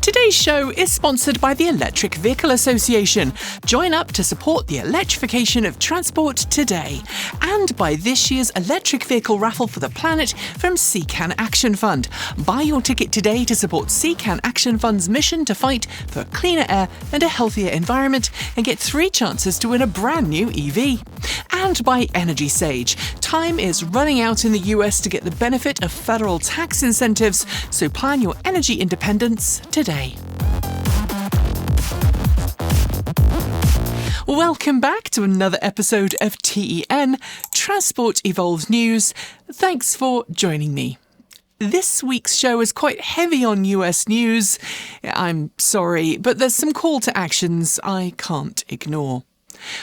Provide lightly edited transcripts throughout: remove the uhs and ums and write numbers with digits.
Today's show is sponsored by the Electric Vehicle Association. Join up to support the electrification of transport today. And by this year's electric vehicle raffle for the planet from CCAN Action Fund. Buy your ticket today to support CCAN Action Fund's mission to fight for cleaner air and a healthier environment and get 3 chances to win a brand new EV. And by Energy Sage. Time is running out in the US to get the benefit of federal tax incentives, so plan your energy independence today. Welcome back to another episode of TEN, Transport Evolves News. Thanks for joining me. This week's show is quite heavy on US news. I'm sorry, but there's some call to actions I can't ignore.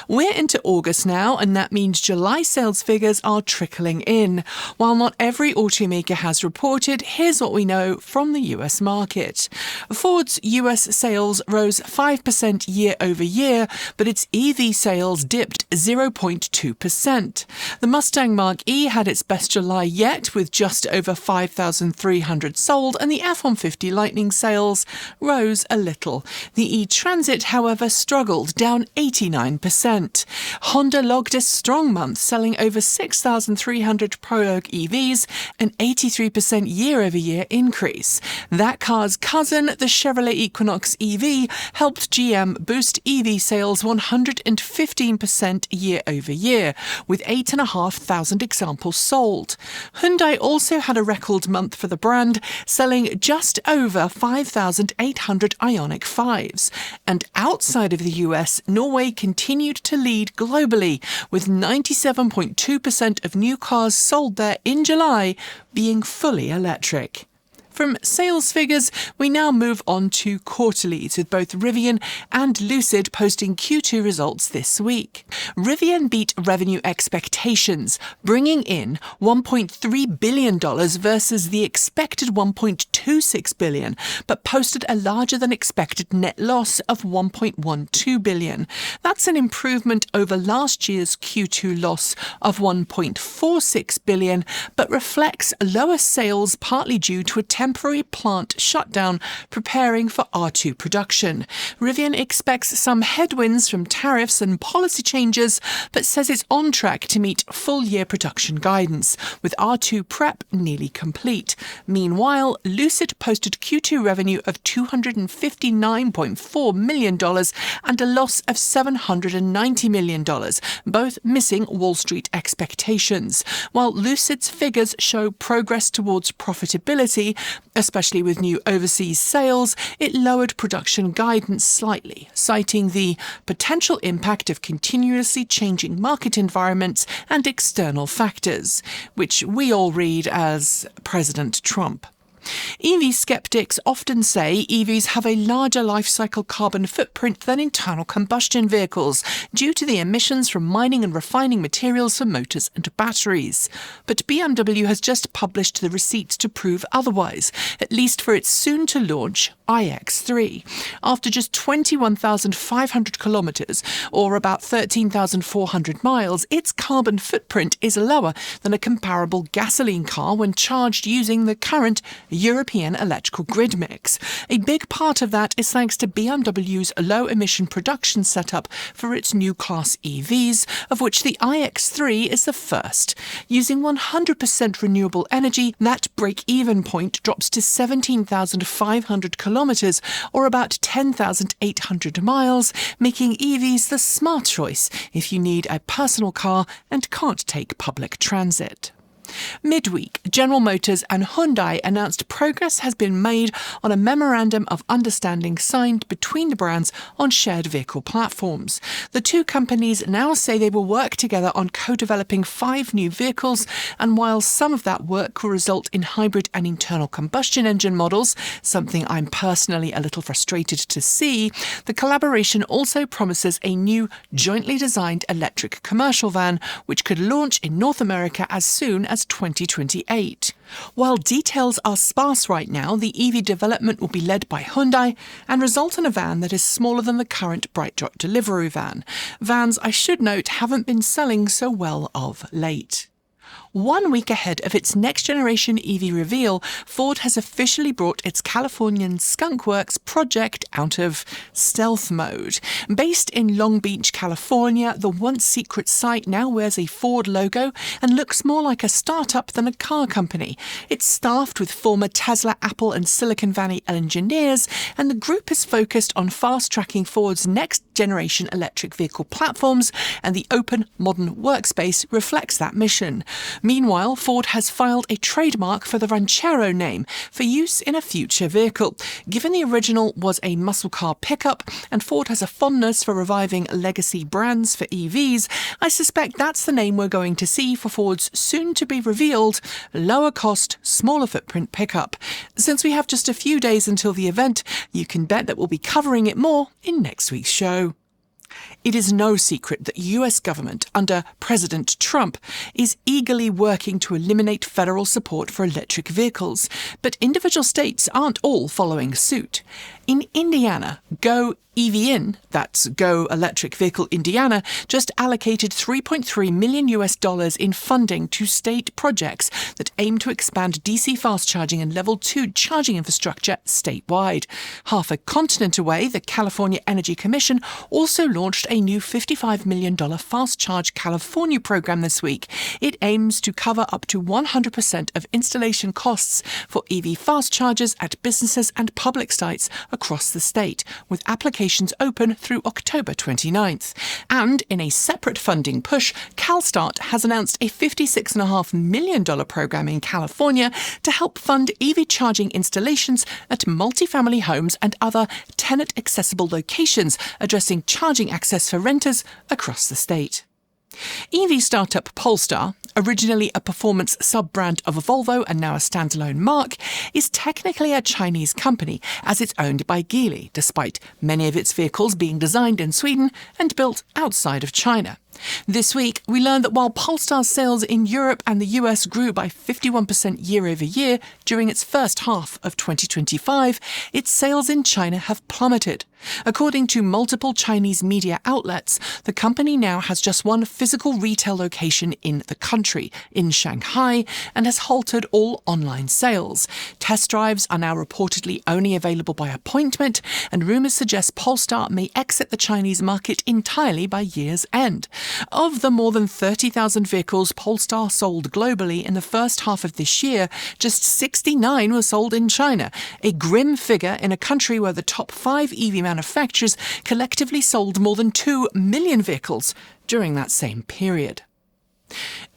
We're into August now, and that means July sales figures are trickling in. While not every automaker has reported, here's what we know from the US market. Ford's US sales rose 5% year over year, but its EV sales dipped 0.2%. The Mustang Mach-E had its best July yet, with just over 5,300 sold, and the F-150 Lightning sales rose a little. The E-Transit, however, struggled, down 89%. Honda logged a strong month, selling over 6,300 Prologue EVs, an 83% year-over-year increase. That car's cousin, the Chevrolet Equinox EV, helped GM boost EV sales 115% year-over-year, with 8,500 examples sold. Hyundai also had a record month for the brand, selling just over 5,800 Ioniq 5s. And outside of the US, Norway continued to lead globally, with 97.2% of new cars sold there in July being fully electric. From sales figures, we now move on to quarterlies, with both Rivian and Lucid posting Q2 results this week. Rivian beat revenue expectations, bringing in $1.3 billion versus the expected $1.26 billion, but posted a larger than expected net loss of $1.12 billion. That's an improvement over last year's Q2 loss of $1.46 billion, but reflects lower sales partly due to a temporary plant shutdown preparing for R2 production. Rivian expects some headwinds from tariffs and policy changes, but says it's on track to meet full-year production guidance, with R2 prep nearly complete. Meanwhile, Lucid posted Q2 revenue of $259.4 million and a loss of $790 million, both missing Wall Street expectations. While Lucid's figures show progress towards profitability, especially with new overseas sales, it lowered production guidance slightly, citing the potential impact of continuously changing market environments and external factors, which we all read as President Trump. EV skeptics often say EVs have a larger life cycle carbon footprint than internal combustion vehicles due to the emissions from mining and refining materials for motors and batteries. But BMW has just published the receipts to prove otherwise, at least for its soon-to-launch iX3. After just 21,500 kilometres, or about 13,400 miles, its carbon footprint is lower than a comparable gasoline car when charged using the current European electrical grid mix. A big part of that is thanks to BMW's low-emission production setup for its new class EVs, of which the iX3 is the first. Using 100% renewable energy, that break-even point drops to 17,500 kilometres, or about 10,800 miles, making EVs the smart choice if you need a personal car and can't take public transit. Midweek, General Motors and Hyundai announced progress has been made on a memorandum of understanding signed between the brands on shared vehicle platforms. The two companies now say they will work together on co-developing 5 new vehicles, and while some of that work will result in hybrid and internal combustion engine models, something I'm personally a little frustrated to see, the collaboration also promises a new jointly designed electric commercial van, which could launch in North America as soon as 2028. While details are sparse right now, the EV development will be led by Hyundai and result in a van that is smaller than the current BrightDrop Deliveroo van. Vans, I should note, haven't been selling so well of late. 1 week ahead of its next-generation EV reveal, Ford has officially brought its Californian Skunk Works project out of stealth mode. Based in Long Beach, California, the once-secret site now wears a Ford logo and looks more like a startup than a car company. It's staffed with former Tesla, Apple and Silicon Valley engineers, and the group is focused on fast-tracking Ford's next-generation electric vehicle platforms, and the open, modern workspace reflects that mission. Meanwhile, Ford has filed a trademark for the Ranchero name for use in a future vehicle. Given the original was a muscle car pickup, and Ford has a fondness for reviving legacy brands for EVs, I suspect that's the name we're going to see for Ford's soon-to-be-revealed, lower-cost, smaller footprint pickup. Since we have just a few days until the event, you can bet that we'll be covering it more in next week's show. It is no secret that US government under President Trump is eagerly working to eliminate federal support for electric vehicles, but individual states aren't all following suit. In Indiana, Go EV that's Go Electric Vehicle Indiana, just allocated $3.3 million in funding to state projects that aim to expand DC fast charging and level 2 charging infrastructure statewide. Half a continent away, the California Energy Commission also launched a new $55 million Fast Charge California program this week. It aims to cover up to 100% of installation costs for EV fast chargers at businesses and public sites across the state, with applications open through October 29th. And in a separate funding push, CalStart has announced a $56.5 million program in California to help fund EV charging installations at multifamily homes and other tenant-accessible locations, addressing charging access for renters across the state. EV startup Polestar, originally a performance sub-brand of Volvo and now a standalone marque, is technically a Chinese company, as it's owned by Geely, despite many of its vehicles being designed in Sweden and built outside of China. This week, we learned that while Polestar's sales in Europe and the US grew by 51% year-over-year during its first half of 2025, its sales in China have plummeted. According to multiple Chinese media outlets, the company now has just one physical retail location in the country, in Shanghai, and has halted all online sales. Test drives are now reportedly only available by appointment, and rumours suggest Polestar may exit the Chinese market entirely by year's end. Of the more than 30,000 vehicles Polestar sold globally in the first half of this year, just 69 were sold in China, a grim figure in a country where the top 5 EV manufacturers collectively sold more than 2 million vehicles during that same period.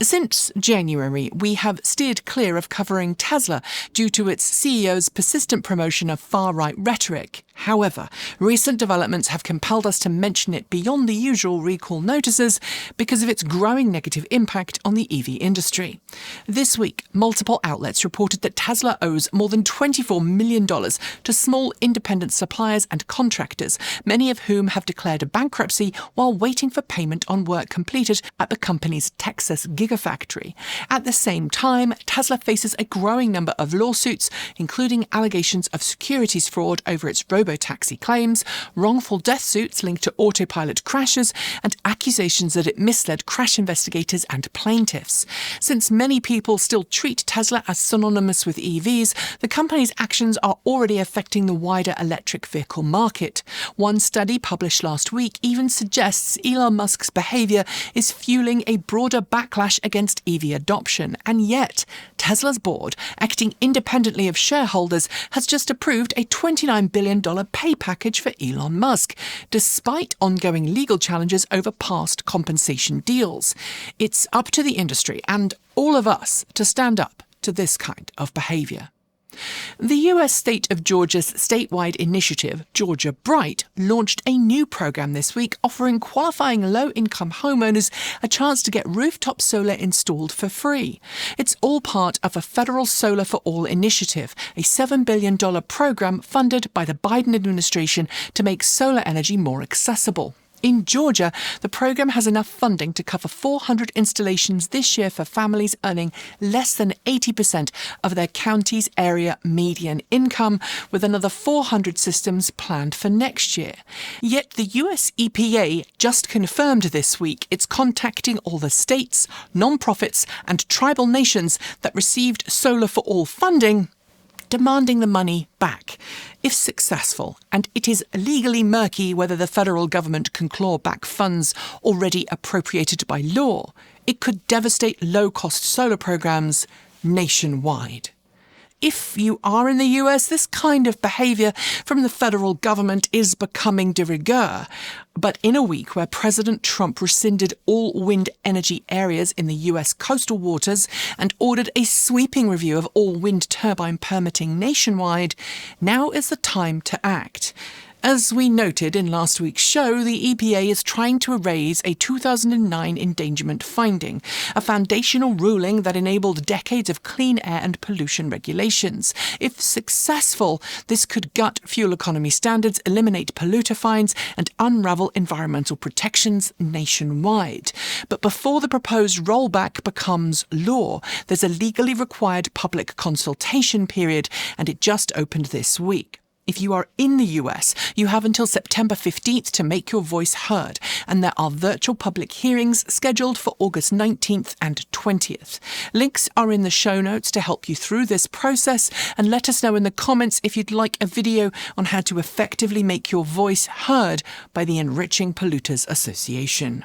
Since January, we have steered clear of covering Tesla due to its CEO's persistent promotion of far-right rhetoric. However, recent developments have compelled us to mention it beyond the usual recall notices because of its growing negative impact on the EV industry. This week, multiple outlets reported that Tesla owes more than $24 million to small independent suppliers and contractors, many of whom have declared bankruptcy while waiting for payment on work completed at the company's Texas Gigafactory. At the same time, Tesla faces a growing number of lawsuits, including allegations of securities fraud over its robo-taxi claims, wrongful death suits linked to autopilot crashes, and accusations that it misled crash investigators and plaintiffs. Since many people still treat Tesla as synonymous with EVs, the company's actions are already affecting the wider electric vehicle market. One study published last week even suggests Elon Musk's behaviour is fueling a broader backlash against EV adoption, and yet Tesla's board, acting independently of shareholders, has just approved a $29 billion pay package for Elon Musk, despite ongoing legal challenges over past compensation deals. It's up to the industry and all of us to stand up to this kind of behaviour. The US state of Georgia's statewide initiative, Georgia Bright, launched a new program this week offering qualifying low-income homeowners a chance to get rooftop solar installed for free. It's all part of a federal Solar for All initiative, a $7 billion program funded by the Biden administration to make solar energy more accessible. In Georgia, the program has enough funding to cover 400 installations this year for families earning less than 80% of their county's area median income, with another 400 systems planned for next year. Yet the US EPA just confirmed this week it's contacting all the states, non-profits and tribal nations that received Solar for All funding, demanding the money back. If successful, and it is legally murky whether the federal government can claw back funds already appropriated by law, it could devastate low-cost solar programs nationwide. If you are in the US, this kind of behaviour from the federal government is becoming de rigueur. But in a week where President Trump rescinded all wind energy areas in the US coastal waters and ordered a sweeping review of all wind turbine permitting nationwide, now is the time to act. As we noted in last week's show, the EPA is trying to erase a 2009 endangerment finding, a foundational ruling that enabled decades of clean air and pollution regulations. If successful, this could gut fuel economy standards, eliminate polluter fines, and unravel environmental protections nationwide. But before the proposed rollback becomes law, there's a legally required public consultation period, and it just opened this week. If you are in the US, you have until September 15th to make your voice heard, and there are virtual public hearings scheduled for August 19th and 20th. Links are in the show notes to help you through this process, and let us know in the comments if you'd like a video on how to effectively make your voice heard by the Enriching Polluters Association.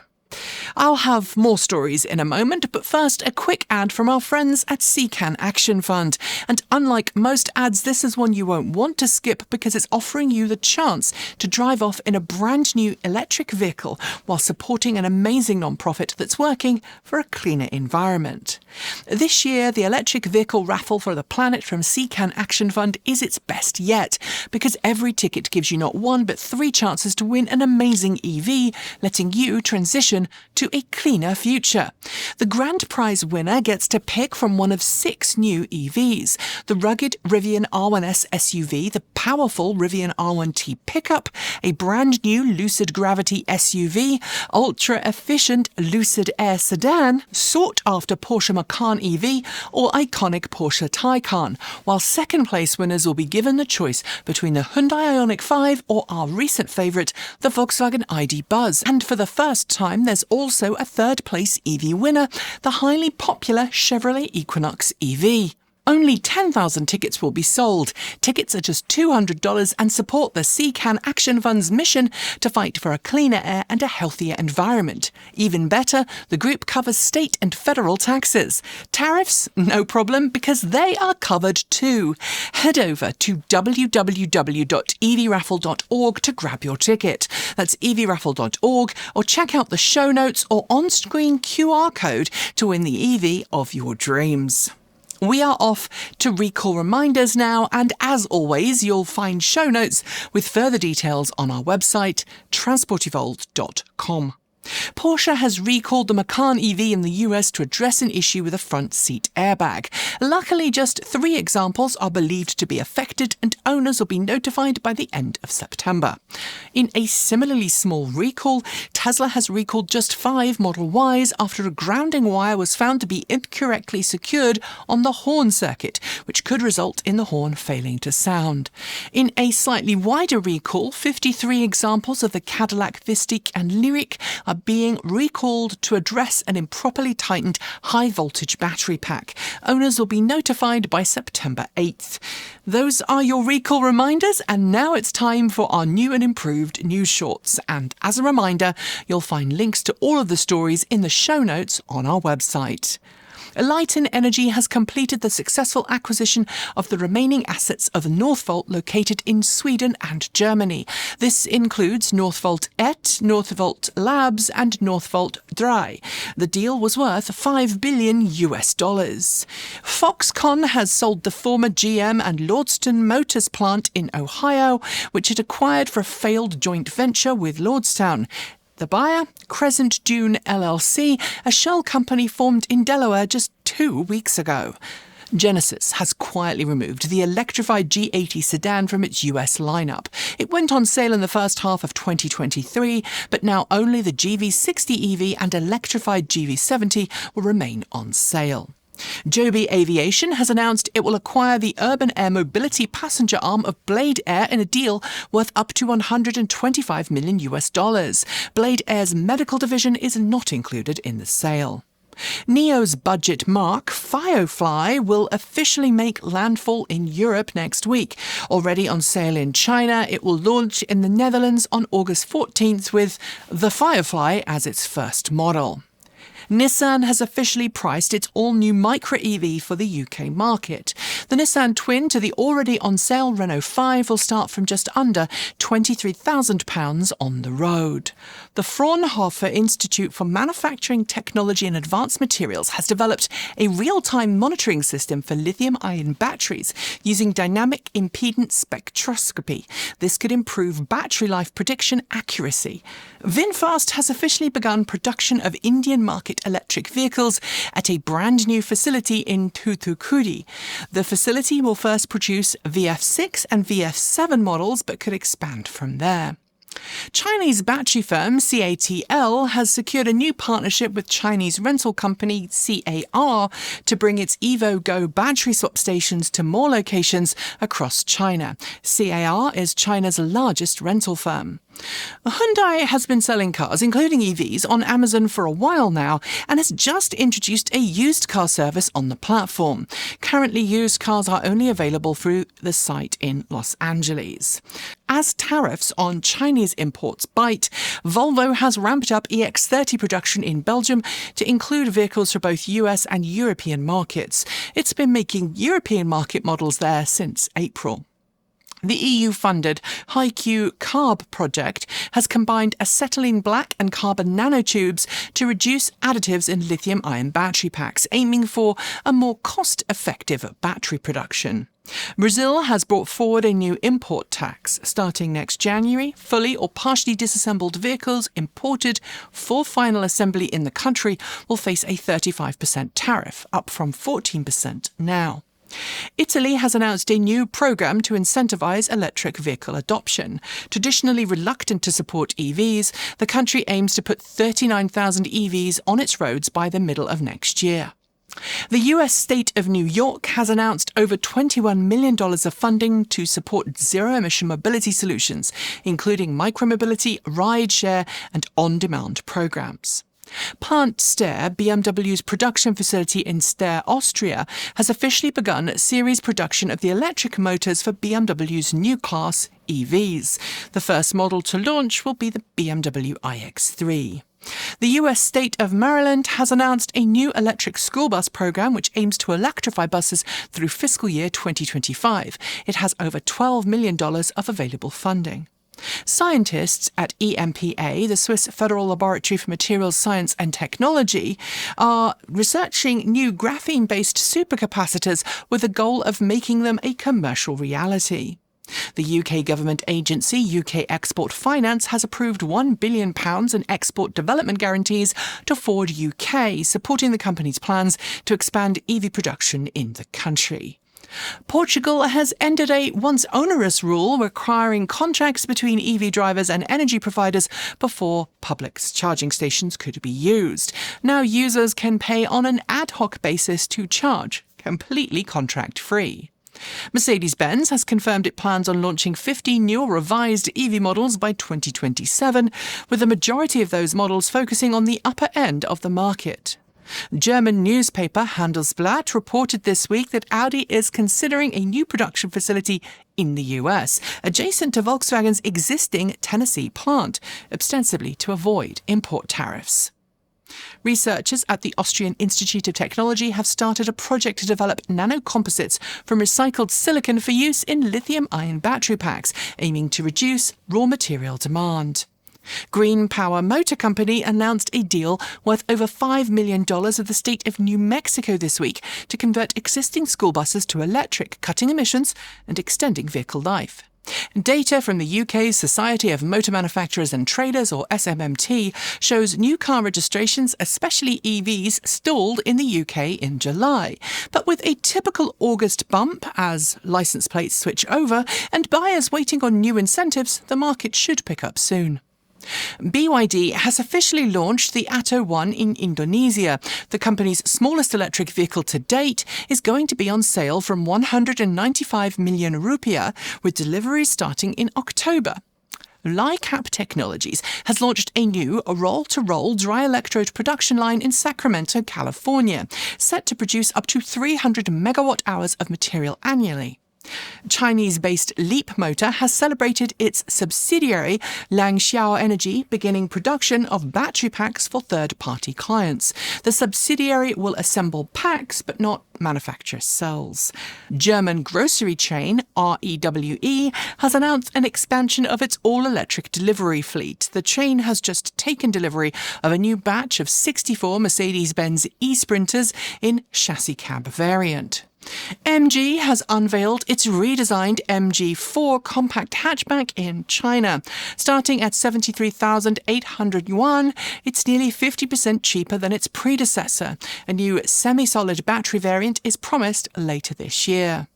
I'll have more stories in a moment, but first a quick ad from our friends at CCAN Action Fund. And unlike most ads, this is one you won't want to skip because it's offering you the chance to drive off in a brand new electric vehicle while supporting an amazing non-profit that's working for a cleaner environment. This year, the electric vehicle raffle for the planet from CCAN Action Fund is its best yet, because every ticket gives you not one but 3 chances to win an amazing EV, letting you transition to a cleaner future. The grand prize winner gets to pick from one of 6 new EVs: the rugged Rivian R1S SUV, the powerful Rivian R1T pickup, a brand new Lucid Gravity SUV, ultra-efficient Lucid Air sedan, sought-after Porsche Macan EV, or iconic Porsche Taycan, while second-place winners will be given the choice between the Hyundai Ioniq 5 or our recent favourite, the Volkswagen ID Buzz. And for the first time, there's also a third-place EV winner, the highly popular Chevrolet Equinox EV. Only 10,000 tickets will be sold. Tickets are just $200 and support the CCAN Action Fund's mission to fight for a cleaner air and a healthier environment. Even better, the group covers state and federal taxes. Tariffs? No problem, because they are covered too. Head over to www.evraffle.org to grab your ticket. That's evraffle.org, or check out the show notes or on-screen QR code to win the EV of your dreams. We are off to recall reminders now, and as always, you'll find show notes with further details on our website, transportevolved.com. Porsche has recalled the Macan EV in the US to address an issue with a front seat airbag. Luckily, just 3 examples are believed to be affected, and owners will be notified by the end of September. In a similarly small recall, Tesla has recalled just 5 Model Ys after a grounding wire was found to be incorrectly secured on the horn circuit, which could result in the horn failing to sound. In a slightly wider recall, 53 examples of the Cadillac VISTIQ and LYRIQ are being recalled to address an improperly tightened high-voltage battery pack. Owners will be notified by September 8th. Those are your recall reminders, and now it's time for our new and improved news shorts. And as a reminder, you'll find links to all of the stories in the show notes on our website. Lyten Energy has completed the successful acquisition of the remaining assets of NorthVolt located in Sweden and Germany. This includes NorthVolt ET, NorthVolt Labs, and NorthVolt Drei. The deal was worth $5 billion. Foxconn has sold the former GM and Lordstown Motors plant in Ohio, which it acquired for a failed joint venture with Lordstown. The buyer, Crescent Dune LLC, a shell company formed in Delaware just 2 weeks ago. Genesis has quietly removed the Electrified G80 sedan from its US lineup. It went on sale in the first half of 2023, but now only the GV60 EV and Electrified GV70 will remain on sale. Joby Aviation has announced it will acquire the urban air mobility passenger arm of Blade Air in a deal worth up to $125 million. Blade Air's medical division is not included in the sale. NIO's budget marque, Firefly, will officially make landfall in Europe next week. Already on sale in China, it will launch in the Netherlands on August 14th with the Firefly as its first model. Nissan has officially priced its all-new Micra EV for the UK market. The Nissan twin to the already on-sale Renault 5 will start from just under £23,000 on the road. The Fraunhofer Institute for Manufacturing Technology and Advanced Materials has developed a real-time monitoring system for lithium-ion batteries using dynamic impedance spectroscopy. This could improve battery life prediction accuracy. Vinfast has officially begun production of Indian market electric vehicles at a brand new facility in Thoothukudi. The facility will first produce VF6 and VF7 models but could expand from there. Chinese battery firm CATL has secured a new partnership with Chinese rental company CAR to bring its EvoGo battery swap stations to more locations across China. CAR is China's largest rental firm. Hyundai has been selling cars, including EVs, on Amazon for a while now and has just introduced a used car service on the platform. Currently, used cars are only available through the site in Los Angeles. As tariffs on Chinese imports bite, Volvo has ramped up EX30 production in Belgium to include vehicles for both US and European markets. It's been making European market models there since April. The EU-funded HiQ-CARB project has combined acetylene black and carbon nanotubes to reduce additives in lithium-ion battery packs, aiming for a more cost-effective battery production. Brazil has brought forward a new import tax. Starting next January, fully or partially disassembled vehicles imported for final assembly in the country will face a 35% tariff, up from 14% now. Italy has announced a new programme to incentivise electric vehicle adoption. Traditionally reluctant to support EVs, the country aims to put 39,000 EVs on its roads by the middle of next year. The US state of New York has announced over $21 million of funding to support zero-emission mobility solutions, including micromobility, ride-share and on-demand programs. Plant Steyr, BMW's production facility in Steyr, Austria, has officially begun series production of the electric motors for BMW's new class EVs. The first model to launch will be the BMW iX3. The US state of Maryland has announced a new electric school bus program which aims to electrify buses through fiscal year 2025. It has over $12 million of available funding. Scientists at EPA, the Swiss Federal Laboratory for Materials Science and Technology, are researching new graphene-based supercapacitors with the goal of making them a commercial reality. The UK government agency UK Export Finance has approved £1 billion in export development guarantees to Ford UK, supporting the company's plans to expand EV production in the country. Portugal has ended a once onerous rule requiring contracts between EV drivers and energy providers before public charging stations could be used. Now users can pay on an ad hoc basis to charge, completely contract-free. Mercedes-Benz has confirmed it plans on launching 50 new or revised EV models by 2027, with the majority of those models focusing on the upper end of the market. German newspaper Handelsblatt reported this week that Audi is considering a new production facility in the US, adjacent to Volkswagen's existing Tennessee plant, ostensibly to avoid import tariffs. Researchers at the Austrian Institute of Technology have started a project to develop nanocomposites from recycled silicon for use in lithium-ion battery packs, aiming to reduce raw material demand. Green Power Motor Company announced a deal worth over $5 million of the state of New Mexico this week to convert existing school buses to electric, cutting emissions and extending vehicle life. Data from the UK's Society of Motor Manufacturers and Traders, or SMMT, shows new car registrations, especially EVs, stalled in the UK in July. But with a typical August bump as licence plates switch over and buyers waiting on new incentives, the market should pick up soon. BYD has officially launched the Atto 1 in Indonesia. The company's smallest electric vehicle to date is going to be on sale from 195 million rupiah, with deliveries starting in October. LYRIQ Technologies has launched a new roll-to-roll dry electrode production line in Sacramento, California, set to produce up to 300 megawatt-hours of material annually. Chinese-based Leap Motor has celebrated its subsidiary Lordstown Energy beginning production of battery packs for third-party clients. The subsidiary will assemble packs but not manufacture cells. German grocery chain REWE has announced an expansion of its all-electric delivery fleet. The chain has just taken delivery of a new batch of 64 Mercedes-Benz e-Sprinters in chassis cab variant. MG has unveiled its redesigned MG4 compact hatchback in China. Starting at 73,800 yuan, it's nearly 50% cheaper than its predecessor. A new semi-solid battery variant is promised later this year.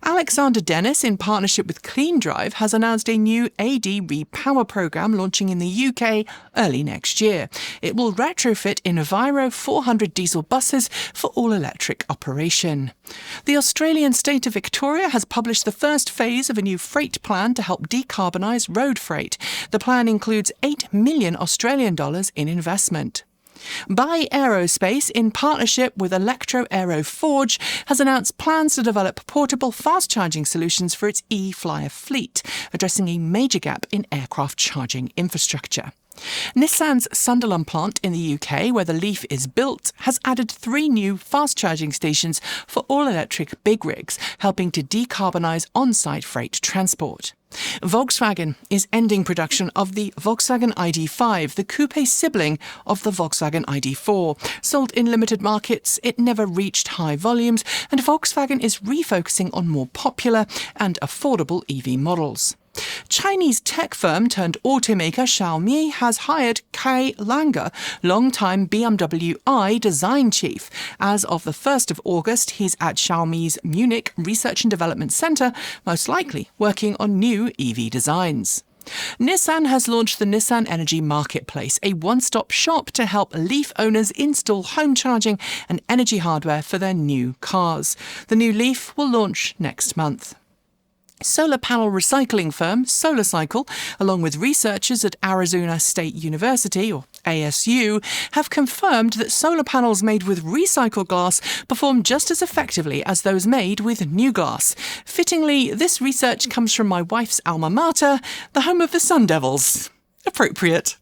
Alexander Dennis, in partnership with Clean Drive, has announced a new AD repower programme launching in the UK early next year. It will retrofit Enviro 400 diesel buses for all-electric operation. The Australian state of Victoria has published the first phase of a new freight plan to help decarbonise road freight. The plan includes $8 million Australian dollars in investment. Aerospace, in partnership with Electro.Aero Forge, has announced plans to develop portable fast-charging solutions for its e-flyer fleet, addressing a major gap in aircraft charging infrastructure. Nissan's Sunderland plant in the UK, where the Leaf is built, has added 3 new fast-charging stations for all-electric big rigs, helping to decarbonise on-site freight transport. Volkswagen is ending production of the Volkswagen ID.5, the coupe sibling of the Volkswagen ID.4. Sold in limited markets, it never reached high volumes, and Volkswagen is refocusing on more popular and affordable EV models. Chinese tech firm turned automaker Xiaomi has hired Kai Langer, longtime BMW i design chief. As of the 1st of August, he's at Xiaomi's Munich Research and Development Centre, most likely working on new EV designs. Nissan has launched the Nissan Energy Marketplace, a one-stop shop to help Leaf owners install home charging and energy hardware for their new cars. The new Leaf will launch next month. Solar panel recycling firm SolarCycle, along with researchers at Arizona State University, or ASU, have confirmed that solar panels made with recycled glass perform just as effectively as those made with new glass. Fittingly, this research comes from my wife's alma mater, the home of the Sun Devils. Appropriate.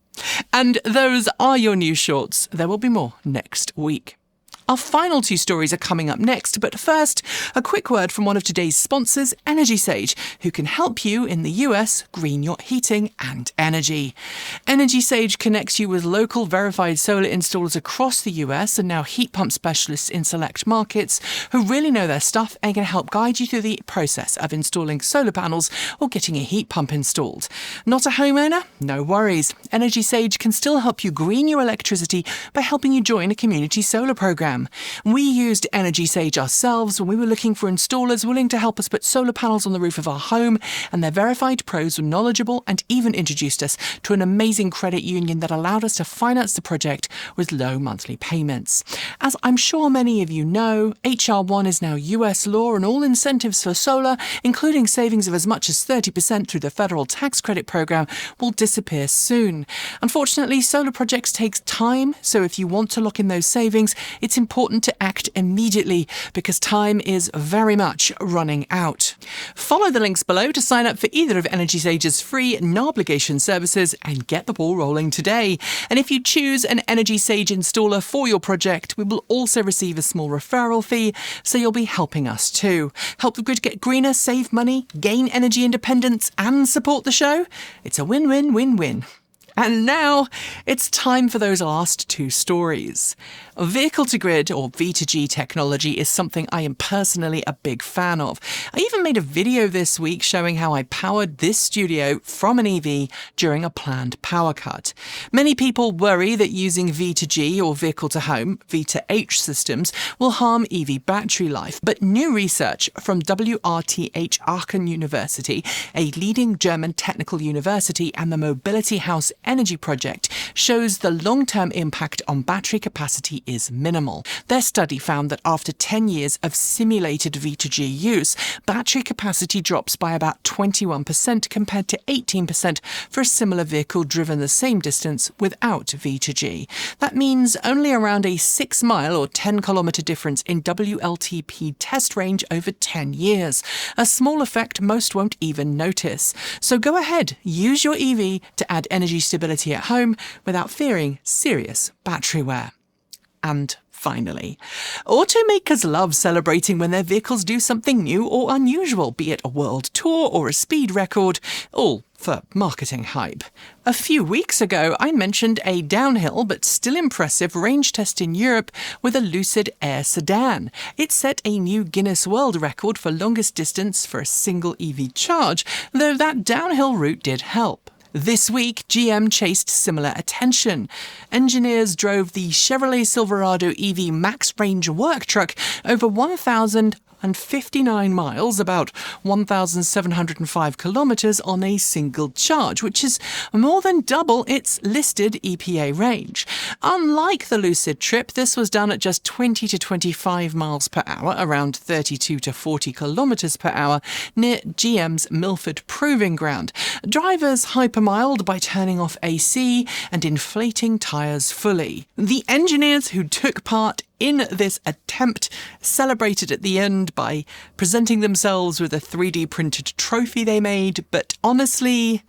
And those are your news shorts. There will be more next week. Our final 2 stories are coming up next, but first, a quick word from one of today's sponsors, Energy Sage, who can help you in the US green your heating and energy. Energy Sage connects you with local verified solar installers across the US and now heat pump specialists in select markets who really know their stuff and can help guide you through the process of installing solar panels or getting a heat pump installed. Not a homeowner? No worries. Energy Sage can still help you green your electricity by helping you join a community solar program. We used Energy Sage ourselves when we were looking for installers willing to help us put solar panels on the roof of our home, and their verified pros were knowledgeable and even introduced us to an amazing credit union that allowed us to finance the project with low monthly payments. As I'm sure many of you know, HR1 is now US law, and all incentives for solar, including savings of as much as 30% through the federal tax credit program, will disappear soon. Unfortunately, solar projects take time, so if you want to lock in those savings, it's important to act immediately because time is very much running out. Follow the links below to sign up for either of Energy Sage's free, no-obligation services and get the ball rolling today. And if you choose an Energy Sage installer for your project, we will also receive a small referral fee, so you'll be helping us too. Help the grid get greener, save money, gain energy independence and support the show? It's a win-win-win-win. And now it's time for those last two stories. Vehicle-to-grid, or V2G technology, is something I am personally a big fan of. I even made a video this week showing how I powered this studio from an EV during a planned power cut. Many people worry that using V2G, or vehicle-to-home, V2H systems will harm EV battery life, but new research from WRTH Aachen University, a leading German technical university, and the Mobility House Energy Project shows the long-term impact on battery capacity is minimal. Their study found that after 10 years of simulated V2G use, battery capacity drops by about 21% compared to 18% for a similar vehicle driven the same distance without V2G. That means only around a 6-mile or 10-kilometre difference in WLTP test range over 10 years. A small effect most won't even notice. So go ahead, use your EV to add energy stability at home without fearing serious battery wear. And finally, automakers love celebrating when their vehicles do something new or unusual, be it a world tour or a speed record, all for marketing hype. A few weeks ago, I mentioned a downhill but still impressive range test in Europe with a Lucid Air sedan. It set a new Guinness World Record for longest distance for a single EV charge, though that downhill route did help. This week, GM chased similar attention. Engineers drove the Chevrolet Silverado EV Max Range work truck over 1,059 miles, about 1,705 kilometres on a single charge, which is more than double its listed EPA range. Unlike the Lucid trip, this was done at just 20 to 25 miles per hour, around 32 to 40 kilometres per hour, near GM's Milford Proving Ground. Drivers hypermiled by turning off AC and inflating tyres fully. The engineers who took part in this attempt celebrated at the end by presenting themselves with a 3D printed trophy they made, but honestly,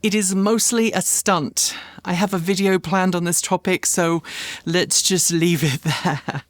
it is mostly a stunt. I have a video planned on this topic, so let's just leave it there.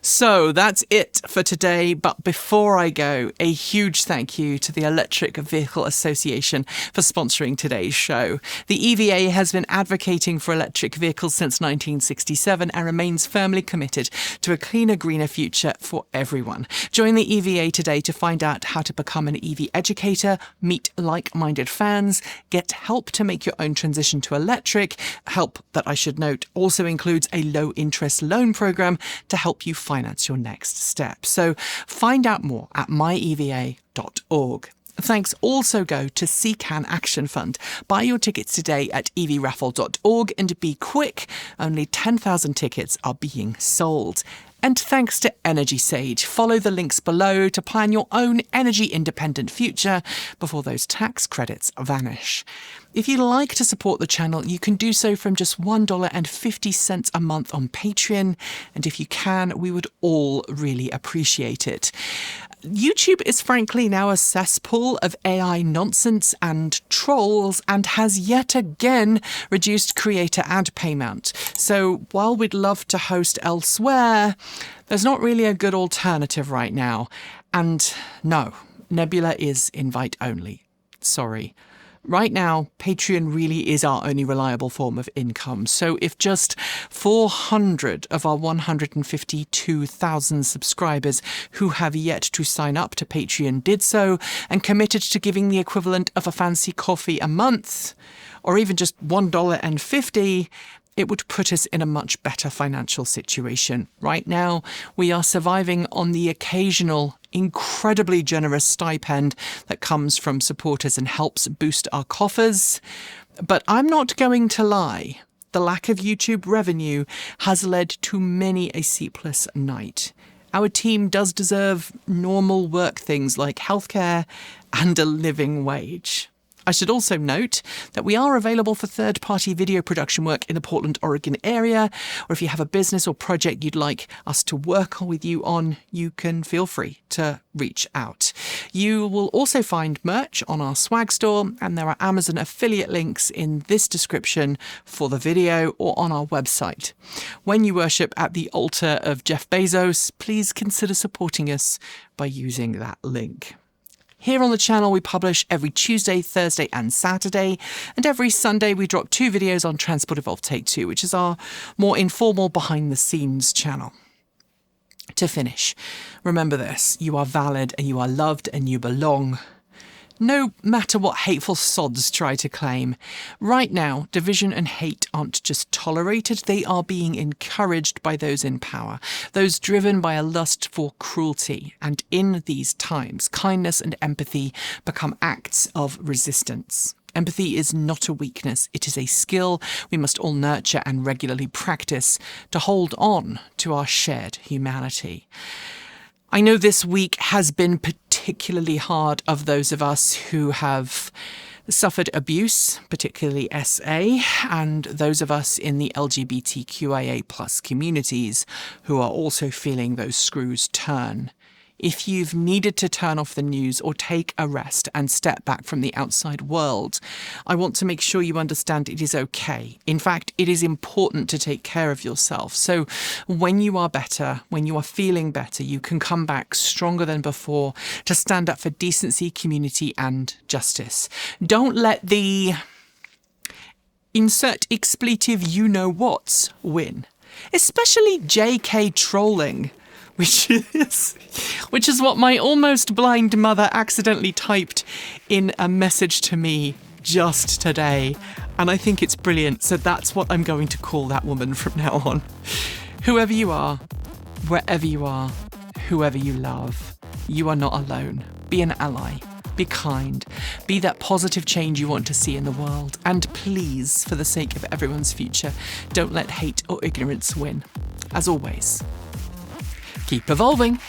So that's it for today, but before I go, a huge thank you to the Electric Vehicle Association for sponsoring today's show. The EVA has been advocating for electric vehicles since 1967 and remains firmly committed to a cleaner, greener future for everyone. Join the EVA today to find out how to become an EV educator, meet like-minded fans, get help to make your own transition to electric. Help that I should note also includes a low-interest loan program to help you finance your next step. So find out more at myeva.org. Thanks also go to CCAN Action Fund. Buy your tickets today at evraffle.org and be quick. Only 10,000 tickets are being sold. And thanks to Energy Sage. Follow the links below to plan your own energy-independent future before those tax credits vanish. If you'd like to support the channel, you can do so from just $1.50 a month on Patreon. And if you can, we would all really appreciate it. YouTube is frankly now a cesspool of AI nonsense and trolls and has yet again reduced creator ad payment. So while we'd love to host elsewhere, there's not really a good alternative right now. And no, Nebula is invite only. Sorry. Right now, Patreon really is our only reliable form of income, so if just 400 of our 152,000 subscribers who have yet to sign up to Patreon did so and committed to giving the equivalent of a fancy coffee a month, or even just $1.50, it would put us in a much better financial situation. Right now, we are surviving on the occasional incredibly generous stipend that comes from supporters and helps boost our coffers. But I'm not going to lie. The lack of YouTube revenue has led to many a sleepless night. Our team does deserve normal work things like healthcare and a living wage. I should also note that we are available for third-party video production work in the Portland, Oregon area, or if you have a business or project you'd like us to work with you on, you can feel free to reach out. You will also find merch on our swag store, and there are Amazon affiliate links in this description for the video or on our website. When you worship at the altar of Jeff Bezos, please consider supporting us by using that link. Here on the channel, we publish every Tuesday, Thursday and Saturday, and every Sunday we drop 2 videos on Transport Evolved Take 2, which is our more informal behind-the-scenes channel. To finish, remember this: you are valid and you are loved and you belong. No matter what hateful sods try to claim. Right now, division and hate aren't just tolerated, they are being encouraged by those in power, those driven by a lust for cruelty. And in these times, kindness and empathy become acts of resistance. Empathy is not a weakness, it is a skill we must all nurture and regularly practice to hold on to our shared humanity. I know this week has been particularly hard of those of us who have suffered abuse, particularly SA, and those of us in the LGBTQIA+ communities who are also feeling those screws turn. If you've needed to turn off the news or take a rest and step back from the outside world, I want to make sure you understand it is okay. In fact, it is important to take care of yourself. So when you are better, when you are feeling better, you can come back stronger than before to stand up for decency, community and justice. Don't let the insert expletive you-know-whats win, especially JK trolling. Which is what my almost blind mother accidentally typed in a message to me just today. And I think it's brilliant. So that's what I'm going to call that woman from now on. Whoever you are, wherever you are, whoever you love, you are not alone. Be an ally. Be kind. Be that positive change you want to see in the world. And please, for the sake of everyone's future, don't let hate or ignorance win. As always, keep evolving.